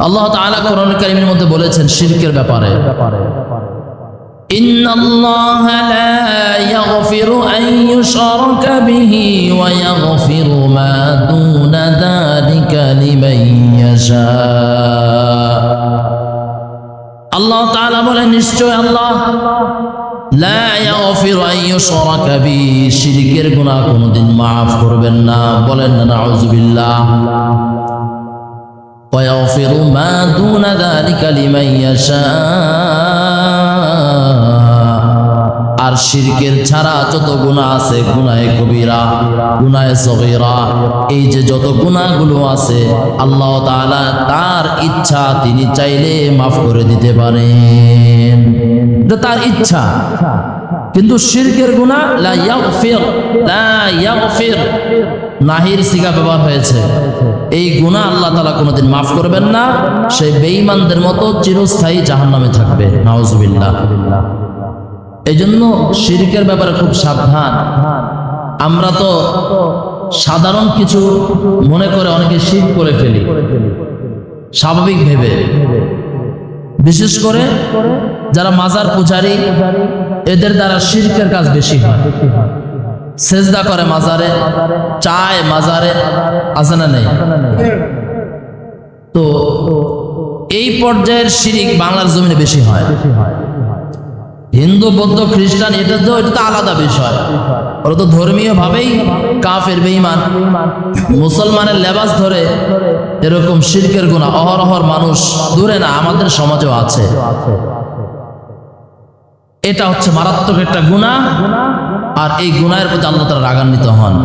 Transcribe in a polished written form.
আল্লাহ তাআলা কোরআন কারীমের মধ্যে বলেছেন শিরকের ব্যাপারে, ইন্নাল্লাহা লা ইয়াগফিরু আন ইউশরাকা বিহি ওয়া ইয়াগফিরু মা দুনা যালিকা লিমান ইয়াশা। আল্লাহ তাআলা বলেন নিশ্চয় আল্লাহ লা ইয়াগফিরু আন ইউশরাকা বিহি, শিরকের গুনাহ কোনদিন maaf করবেন না। বলেন না নাউযুবিল্লাহ। ওয়া ইয়াগফিরু মা দুনা যালিকা লিমান ইয়াশা, আর শিরকের ছাড়া যত গুনাহ আছে, গুনাহে কবিরা, গুনাহে সগীরা, এই যে যত গুনাহগুলো আছে আল্লাহ তাআলা তার ইচ্ছা তিনি চাইলে maaf করে দিতে পারেন, এটা তার ইচ্ছা। কিন্তু শিরকের গুনাহ লা ইয়াগফির নাহির সিগা ব্যবহার হয়েছে। এই গুনাহ আল্লাহ তাআলা কোনোদিন maaf করবেন না, সেই বেঈমানদের মতো চিরস্থায়ী জাহান্নামে থাকবে। নাউযুবিল্লাহ। এই জন্য শিরকের ব্যাপারে খুব সাবধান। আমরা তো সাধারণ কিছু মনে করে অনেকে শিরক করে ফেলি স্বাভাবিক ভেবে, বিশেষ করে যারা মাজার পূজারী এদের দ্বারা শিরকের কাজ বেশি হয়। সেজদা করে মাজারে, চায় মাজারে, আছে না নেই? তো এই পর্যায়ের শিরক বাংলার জমিনে বেশি হয়। হিন্দু বৌদ্ধ খ্রিস্টান এটা তো আলাদা বিষয়, ওরা তো ধর্মীয় ভাবেই কাফের বেঈমান। মুসলমানের লেবাস ধরে এরকম শিরকের গুনাহ অহরহর মানুষ দূরে না, আমাদের সমাজেও আছে। এটা হচ্ছে মারাত্মক একটা গুনাহ, আর এই গুনাহের প্রতি আল্লাহ তাআলা রাগান্বিত হন।